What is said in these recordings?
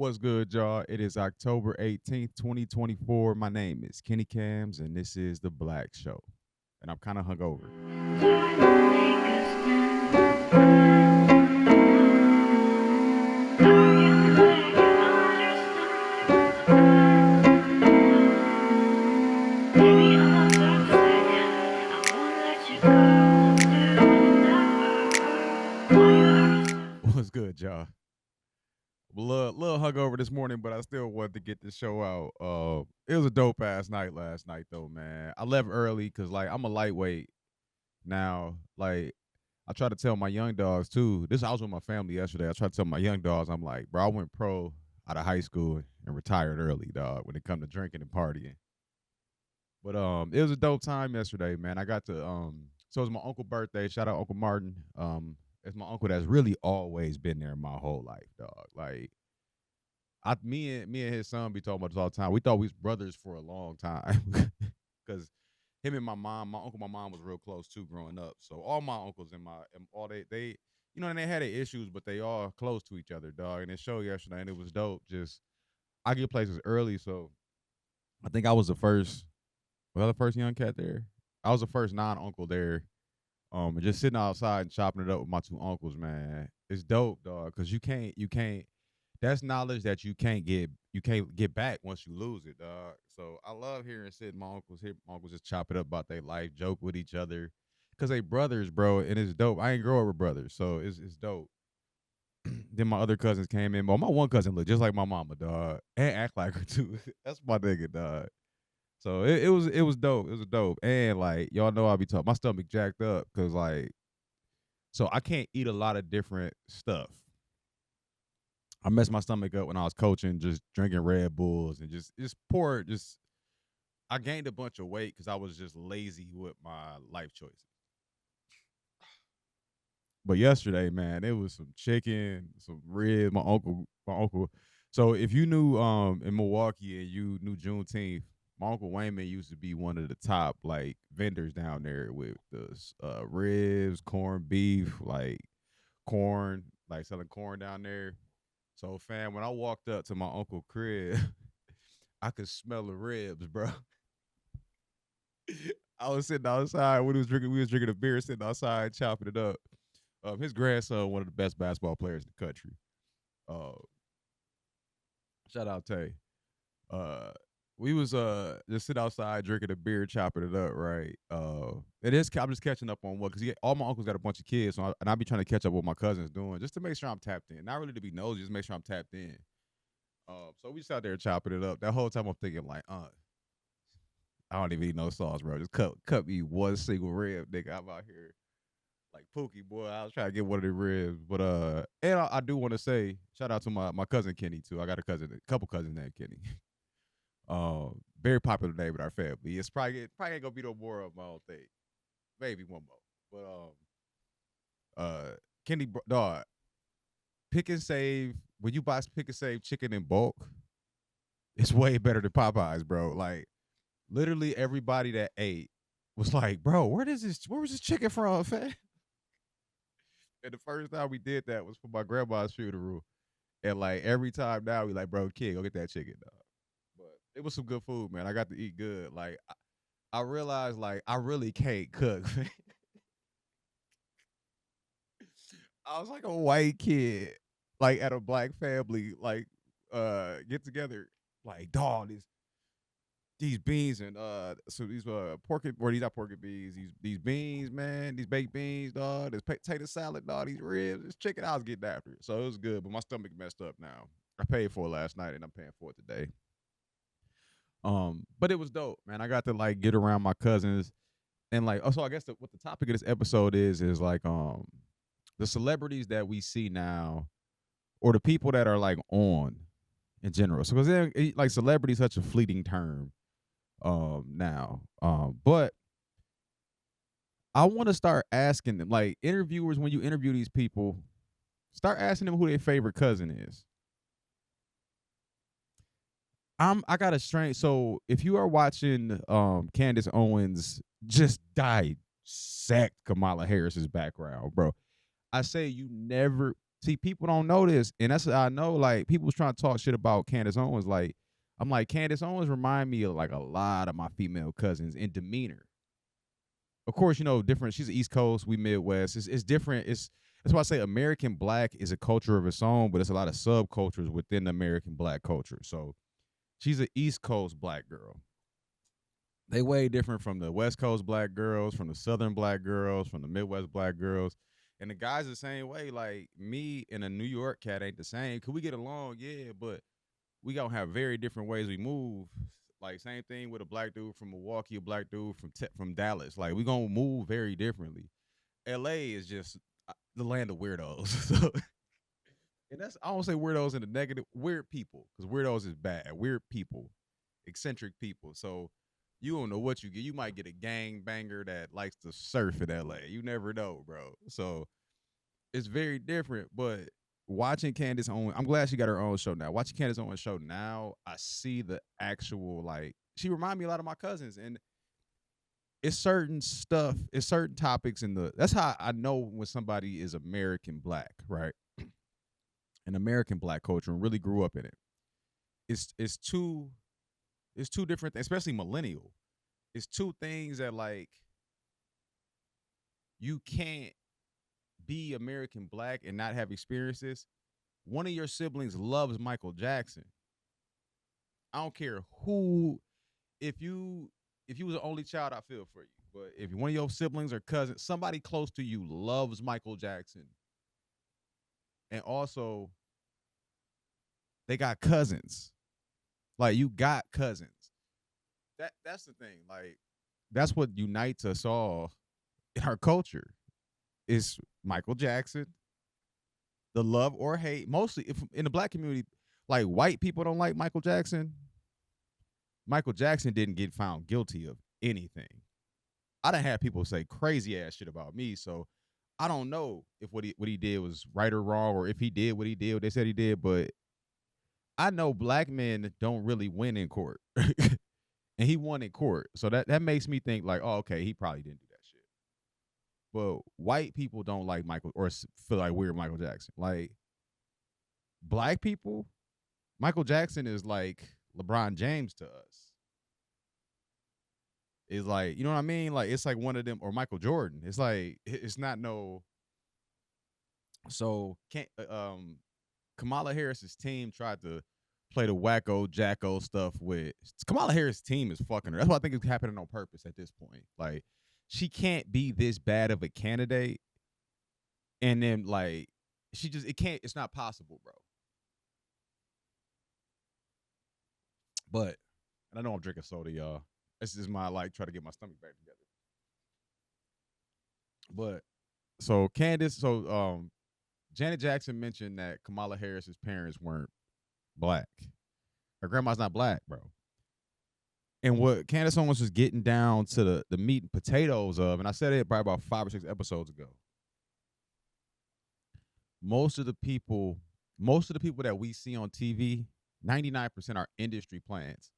What's good, y'all? It is October 18th, 2024. My name is Kenny Kamz, and this is The Black Show. And I'm kind of hungover. What's good, y'all? Little hungover this morning, but I still wanted to get the show out. It was a dope ass night last night, though, man. I left early because, like, I'm a lightweight now. Like, I try to tell my young dogs too. I was with my family yesterday. I try to tell my young dogs, I'm like, bro, I went pro out of high school and retired early, dog, when it come to drinking and partying. But it was a dope time yesterday, man. I got to so it was my uncle's birthday. Shout out Uncle Martin. It's my uncle that's really always been there my whole life, dog. Like me and his son be talking about this all the time. We thought we was brothers for a long time. Cause him and my uncle, my mom was real close too growing up. So all my uncles and all they and they had their issues, but they all close to each other, dog. And it showed yesterday and it was dope. Just I get places early, so I think I was the first the first young cat there. I was the first non-uncle there. And just sitting outside and chopping it up with my two uncles, man. It's dope, dog, because you can't that's knowledge that you can't get back once you lose it, dog. So I love hearing hear my uncles just chop it up about their life, joke with each other. Cause they brothers, bro, and it's dope. I ain't grow up with brothers, so it's dope. Then my other cousins came in. But my one cousin looked just like my mama, dog. And act like her too. That's my nigga, dog. So it was dope. It was dope. And like y'all know I be talking my stomach jacked up because like so I can't eat a lot of different stuff. I messed my stomach up when I was coaching, just drinking Red Bulls and just poor. Just I gained a bunch of weight because I was just lazy with my life choices. But yesterday, man, it was some chicken, some ribs. My uncle. So if you knew in Milwaukee and you knew Juneteenth, my uncle Wayman used to be one of the top like vendors down there with the ribs, corned beef, like corn, like selling corn down there. So fam, when I walked up to my uncle crib, I could smell the ribs, bro. I was sitting outside when he was drinking. We was drinking a beer, sitting outside chopping it up. His grandson, one of the best basketball players in the country. Uh, Shout out Tay. Uh, we was just sitting outside drinking a beer, chopping it up, right? I'm just catching up on what because all my uncles got a bunch of kids, and I be trying to catch up what my cousins doing just to make sure I'm tapped in. Not really to be nosy, just make sure I'm tapped in. So we just out there chopping it up. That whole time I'm thinking like, I don't even eat no sauce, bro. Just cut me one single rib, nigga. I'm out here like Pookie, boy. I was trying to get one of the ribs, but and I do want to say shout out to my cousin Kenny too. I got a couple cousins named Kenny. Very popular name in our family. It's probably ain't gonna be no more of my own thing. Maybe one more, but Kenny dog, pick and save. When you buy pick and save chicken in bulk, it's way better than Popeyes, bro. Like literally everybody that ate was like, bro, where was this chicken from, fam? And the first time we did that was for my grandma's funeral. And like every time now we like, bro, kid, go get that chicken, dog. But it was some good food, man. I got to eat good. Like I realized like I really can't cook. I was like a white kid, like at a black family, like get together, like dog, these beans and so these pork or these not pork and beans, these beans, man, these baked beans, dog, this potato salad, dog, these ribs, this chicken, I was getting after it. So it was good, but my stomach messed up now. I paid for it last night and I'm paying for it today. But it was dope, man. I got to like get around my cousins and like also I guess what the topic of this episode is like the celebrities that we see now or the people that are like on in general. So because like celebrity is such a fleeting term now. But I want to start asking them, like interviewers, when you interview these people, start asking them who their favorite cousin is. I got a strange. So if you are watching Candace Owens just dissect Kamala Harris's background, bro, I say you never See, people don't know this, and that's what I know. Like people was trying to talk shit about Candace Owens. Like I'm like Candace Owens remind me of like a lot of my female cousins in demeanor. Of course, different. She's East Coast, we Midwest. It's different. That's why I say American Black is a culture of its own, but it's a lot of subcultures within the American Black culture. So she's an East Coast Black girl. They way different from the West Coast Black girls, from the Southern Black girls, from the Midwest Black girls. And the guys the same way. Like me and a New York cat ain't the same. Could we get along? Yeah, but we gonna have very different ways we move. Like same thing with a black dude from Milwaukee, a black dude from Dallas. Like we gonna move very differently. LA is just the land of weirdos. So, and that's I don't say weirdos in the negative. Weird people, because weirdos is bad. Weird people, eccentric people. So you don't know what you get. You might get a gang banger that likes to surf in LA. You never know, bro. So it's very different. But watching Candace Owens, I'm glad she got her own show now. Watching Candace Owens show now, I see the actual like she remind me a lot of my cousins, and it's certain stuff, it's certain topics in the. That's how I know when somebody is American Black, right? An American Black culture and really grew up in it. It's two different, especially millennial. It's two things that like you can't be American Black and not have experiences. One of your siblings loves Michael Jackson. I don't care who. If you was the only child, I feel for you. But if one of your siblings or cousins, somebody close to you loves Michael Jackson, and also they got cousins, like you got cousins. That's the thing. Like that's what unites us all in our culture is Michael Jackson, the love or hate. Mostly if in the Black community, like white people don't like Michael Jackson. Michael Jackson didn't get found guilty of anything. I done had people say crazy ass shit about me, so I don't know if what he did was right or wrong, or if he did what he did, what they said he did. But I know black men don't really win in court, and he won in court, so that makes me think like, oh, okay, he probably didn't do that shit. But white people don't like Michael or feel like we're Michael Jackson. Like black people, Michael Jackson is like LeBron James to us. Is like, you know what I mean? Like it's like one of them, or Michael Jordan. It's like it's not no. So can't Kamala Harris's team tried to play the wacko jacko stuff with Kamala Harris' team is fucking her. That's what I think is happening on purpose at this point. Like she can't be this bad of a candidate, and then like she just it can't. It's not possible, bro. But and I know I'm drinking soda, y'all. This is my like try to get my stomach back together. But so Candace, Janet Jackson mentioned that Kamala Harris's parents weren't black. Her grandma's not black, bro. And what Candace Owens was getting down to the meat and potatoes of, and I said it probably about 5 or 6 episodes ago. Most of the people that we see on TV, 99% are industry plants.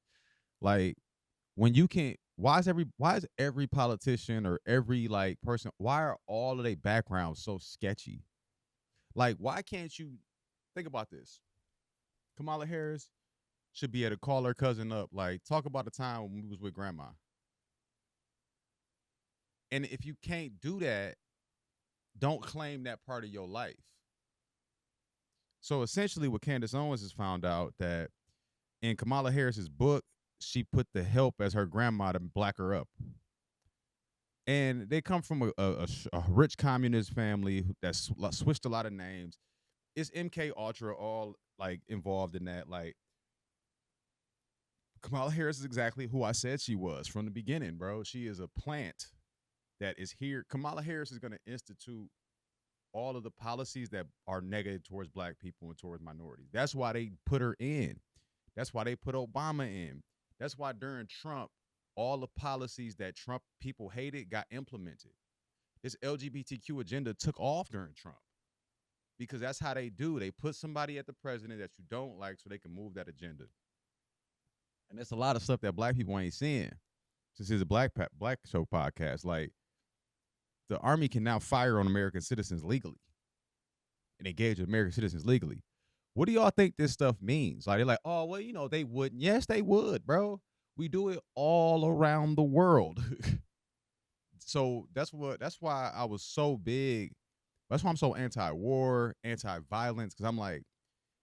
Like when you can why is every politician or every like person, why are all of their backgrounds so sketchy? Like, why can't you think about this? Kamala Harris should be able to call her cousin up, like talk about the time when we was with grandma. And if you can't do that, don't claim that part of your life. So essentially what Candace Owens has found out that in Kamala Harris's book, she put the help as her grandma to black her up. And they come from a rich communist family that switched a lot of names. It's MK Ultra all like involved in that. Like Kamala Harris is exactly who I said she was from the beginning, bro. She is a plant that is here. Kamala Harris is going to institute all of the policies that are negative towards black people and towards minorities. That's why they put her in. That's why they put Obama in. That's why during Trump, all the policies that Trump people hated got implemented. This LGBTQ agenda took off during Trump because that's how they do. They put somebody at the president that you don't like so they can move that agenda. And there's a lot of stuff that black people ain't seeing. This is a black show podcast. Like the army can now fire on American citizens legally. and engage with American citizens legally. What do y'all think this stuff means? Like they're like, oh well, they wouldn't. Yes, they would, bro. We do it all around the world. So that's why I was so big. That's why I'm so anti-war, anti-violence, because I'm like,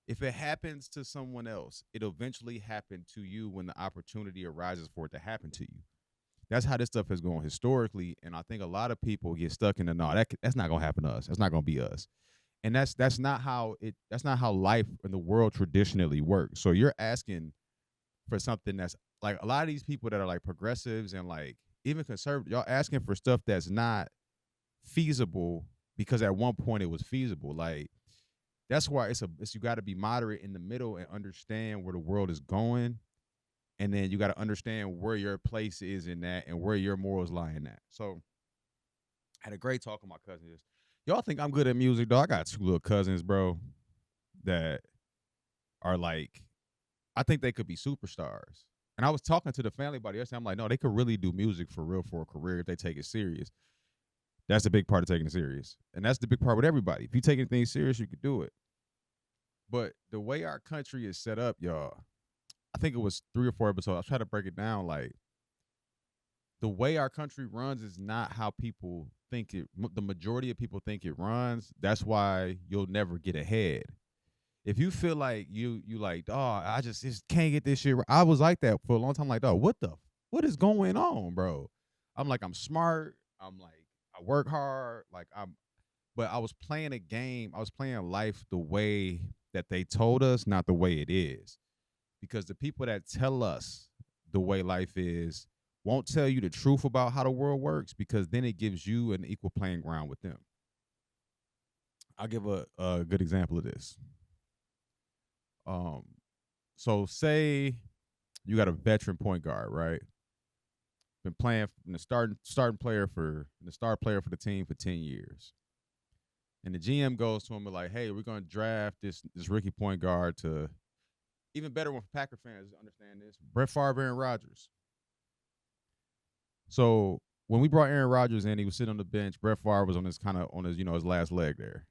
if it happens to someone else, it'll eventually happen to you when the opportunity arises for it to happen to you. That's how this stuff has gone historically, and I think a lot of people get stuck in the no. That's not gonna happen to us. That's not gonna be us, and that's not how it. That's not how life in the world traditionally works. So you're asking for something that's like a lot of these people that are like progressives and like even conservative. Y'all asking for stuff that's not feasible because at one point it was feasible. Like that's why it's you got to be moderate in the middle and understand where the world is going, and then you got to understand where your place is in that and where your morals lie in that. So I had a great talk with my cousins. Y'all think I'm good at music, though? I got two little cousins, bro, that are like, I think they could be superstars. And I was talking to the family about it yesterday. I'm like, no, they could really do music for real for a career if they take it serious. That's the big part of taking it serious. And that's the big part with everybody. If you take anything serious, you could do it. But the way our country is set up, y'all, I think it was 3 or 4 episodes. I'll try to break it down. Like, the way our country runs is not how people think it. The majority of people think it runs. That's why you'll never get ahead. If you feel like you like, oh, I just can't get this shit right. I was like that for a long time. Like, oh, what is going on, bro? I'm smart. I'm like, I work hard. But I was playing a game. I was playing life the way that they told us, not the way it is. Because the people that tell us the way life is won't tell you the truth about how the world works, because then it gives you an equal playing ground with them. I'll give a good example of this. Um, so say you got a veteran point guard, right? Been playing in the starting player for the star player for the team for 10 years. And the GM goes to him and like, hey, we're gonna draft this rookie point guard to even better one for Packer fans to understand this. Brett Favre, Aaron Rodgers. So when we brought Aaron Rodgers in, he was sitting on the bench. Brett Favre was on his last leg there.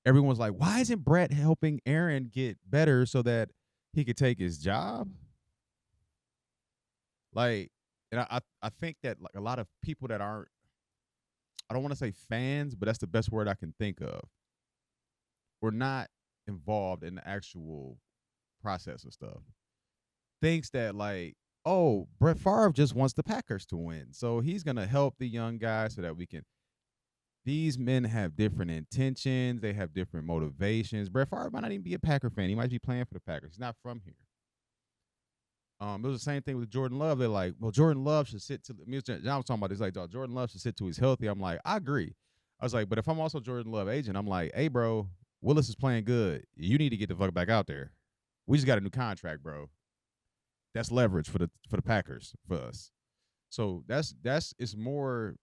Everyone's like, why isn't Brett helping Aaron get better so that he could take his job? Like, and I think that like a lot of people that aren't, I don't want to say fans, but that's the best word I can think of, we're not involved in the actual process of stuff. Thinks that like, oh, Brett Favre just wants the Packers to win, so he's gonna help the young guys so that we can. These men have different intentions. They have different motivations. Brett Favre might not even be a Packer fan. He might be playing for the Packers. He's not from here. It was the same thing with Jordan Love. They're like, well, Jordan Love should sit to. John was talking about this. Like, Jordan Love should sit to he's healthy. I'm like, I agree. I was like, but if I'm also Jordan Love agent, I'm like, hey, bro, Willis is playing good. You need to get the fuck back out there. We just got a new contract, bro. That's leverage for the Packers for us. So that's it's more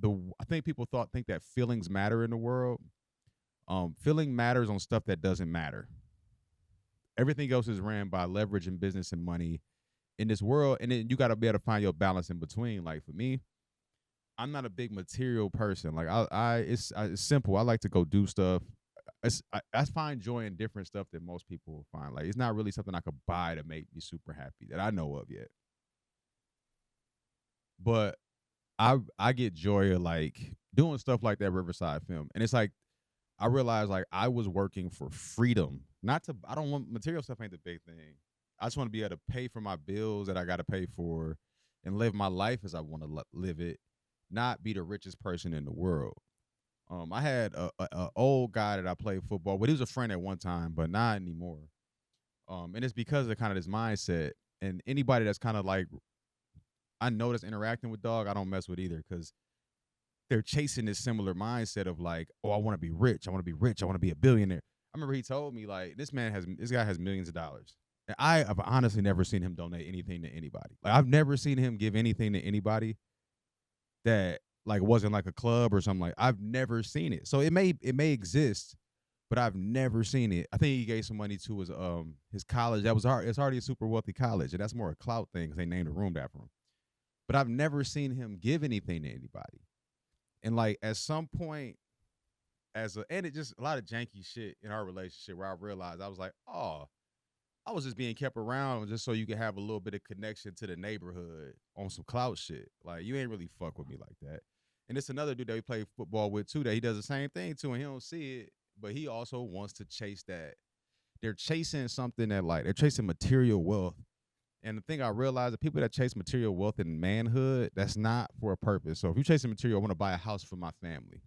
I think people think that feelings matter in the world. Feeling matters on stuff that doesn't matter. Everything else is ran by leverage and business and money in this world, and then you got to be able to find your balance in between. Like for me, I'm not a big material person. Like it's simple. I like to go do stuff. I find joy in different stuff that most people find. Like it's not really something I could buy to make me super happy that I know of yet. But I get joy of like doing stuff like that Riverside film, and it's like I realized like I was working for freedom, not to. I don't want material stuff ain't the big thing. I just want to be able to pay for my bills that I got to pay for, and live my life as I want to live it, not be the richest person in the world. I had a old guy that I played football with. He was a friend at one time, but not anymore. And it's because of kind of this mindset. And anybody that's kind of like I notice interacting with dog, I don't mess with either because they're chasing this similar mindset of like, oh, I want to be rich. I want to be rich. I want to be a billionaire. I remember he told me like this guy has millions of dollars. And I have honestly never seen him donate anything to anybody. Like I've never seen him give anything to anybody that like wasn't like a club or something. Like I've never seen it. So it may exist, but I've never seen it. I think he gave some money to his college. It's already a super wealthy college, and that's more a clout thing because they named a room after him. But I've never seen him give anything to anybody. And like at some point, and it just a lot of janky shit in our relationship where I realized I was like, oh, I was just being kept around just so you could have a little bit of connection to the neighborhood on some clout shit. Like you ain't really fuck with me like that. And it's another dude that we play football with too that he does the same thing too, and he don't see it, but he also wants to chase that. They're chasing something that like they're chasing material wealth. And the thing I realized, the people that chase material wealth in manhood, that's not for a purpose. So if you're chasing material, I want to buy a house for my family.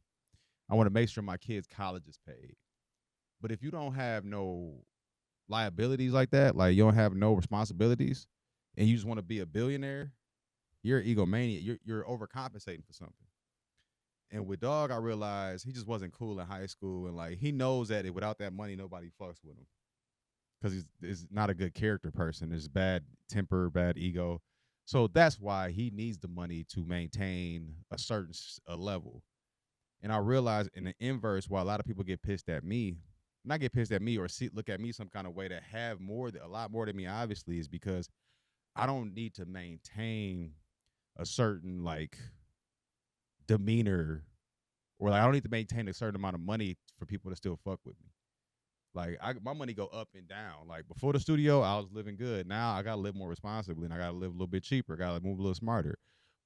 I want to make sure my kids' college is paid. But if you don't have no liabilities like that, like you don't have no responsibilities, and you just want to be a billionaire, you're an egomaniac. You're overcompensating for something. And with Dog, I realized he just wasn't cool in high school, and like he knows that without that money, nobody fucks with him because he's not a good character person. There's bad temper, bad ego. So that's why he needs the money to maintain a certain level. And I realized in the inverse, why a lot of people get pissed at me, not get pissed at me or look at me some kind of way that have a lot more than me, obviously, is because I don't need to maintain a certain like demeanor or like I don't need to maintain a certain amount of money for people to still fuck with me. Like my money go up and down. Like before the studio, I was living good. Now I gotta live more responsibly and I gotta live a little bit cheaper. Gotta move a little smarter.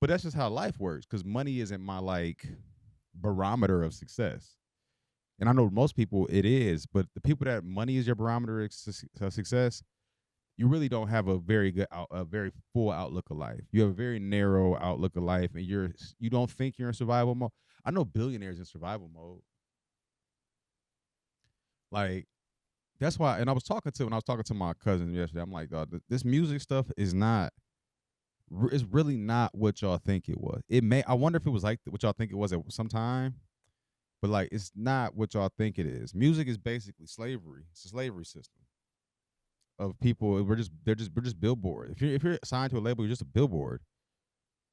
But that's just how life works. Because money isn't my like barometer of success. And I know most people it is, but the people that money is your barometer of success, you really don't have a very good, a very full outlook of life. You have a very narrow outlook of life, and you don't think you're in survival mode. I know billionaires in survival mode. Like that's why. And I was talking to when I was talking to my cousin yesterday. I'm like, this music stuff is not. It's really not what y'all think it was. It may. I wonder if it was like what y'all think it was at some time. But like, it's not what y'all think it is. Music is basically slavery. It's a slavery system of people. We're just billboard. If you're signed to a label, you're just a billboard.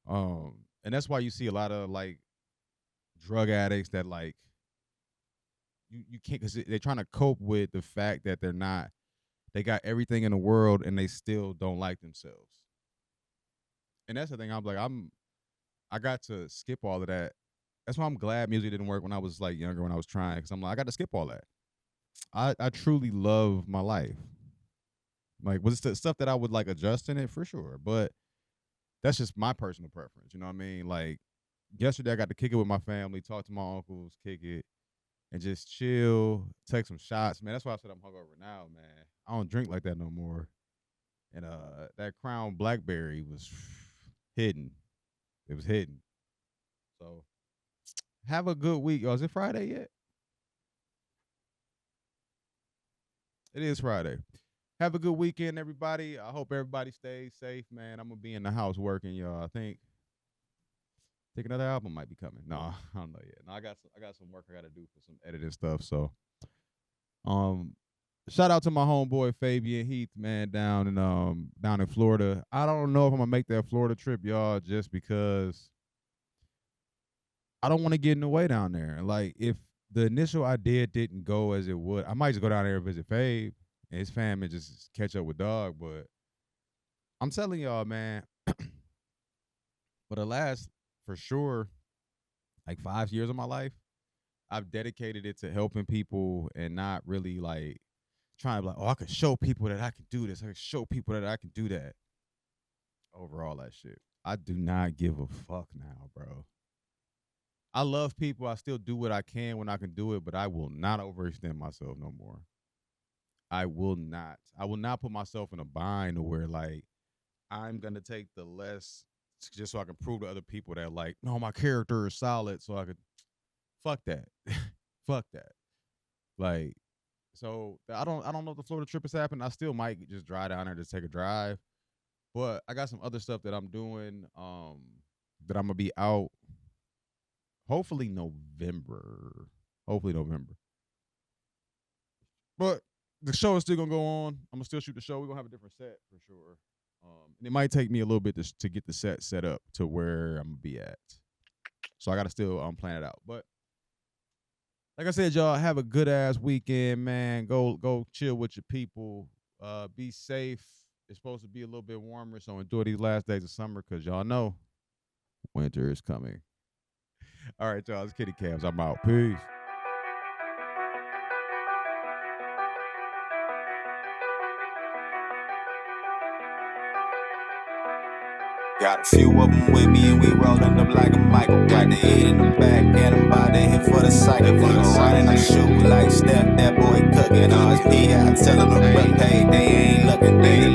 And that's why you see a lot of like drug addicts that like you can't because they're trying to cope with the fact that they got everything in the world and they still don't like themselves. And that's the thing. I got to skip all of that. That's why I'm glad music didn't work when I was like younger when I was trying because I'm like I got to skip all that. I truly love my life. Like was it stuff that I would like adjust in it for sure, but that's just my personal preference. You know what I mean? Like yesterday, I got to kick it with my family, talk to my uncles, kick it, and just chill, take some shots. Man, that's why I said I'm hungover now, man. I don't drink like that no more. And that Crown Blackberry was hidden. It was hidden. So have a good week. Oh, is it Friday yet? It is Friday. Have a good weekend, everybody. I hope everybody stays safe, man. I'm gonna be in the house working, y'all. I think another album might be coming. No, I don't know yet. No, I got some work I gotta do for some editing stuff. So um shout out to my homeboy Fabian Heath, man, down in Florida. I don't know if I'm gonna make that Florida trip, y'all, just because I don't want to get in the way down there. Like if the initial idea didn't go as it would, I might just go down there and visit Fabe and his family and just catch up with Dog. But I'm telling y'all, man, for the last for sure like 5 years of my life, I've dedicated it to helping people and not really like trying to be like, oh, I can show people that I can do this. I can show people that I can do that. Over all that shit. I do not give a fuck now, bro. I love people. I still do what I can when I can do it, but I will not overextend myself no more. I will not. I will not put myself in a bind where like I'm gonna take the less just so I can prove to other people that like, no, my character is solid, so I could fuck that. Fuck that. Like, so I don't know if the Florida trip has happened. I still might just drive down there to take a drive. But I got some other stuff that I'm doing, that I'm gonna be out hopefully November. Hopefully November. But the show is still gonna go on. I'm gonna still shoot the show. We're gonna have a different set for sure. And it might take me a little bit to get the set set up to where I'm gonna be at. So I gotta still plan it out. But like I said, y'all have a good ass weekend, man. Go chill with your people. Be safe. It's supposed to be a little bit warmer, so enjoy these last days of summer because y'all know winter is coming. All right, y'all. It's Kenny Kamz. I'm out. Peace. Got a few of them with me and we rollin' up like a Michael. Got the heat in the back and I'm about to hit for the cycle. Nigga running, I'm shooting like Steph, that boy cooking. All his PI tellin' them but paid, they ain't looking. They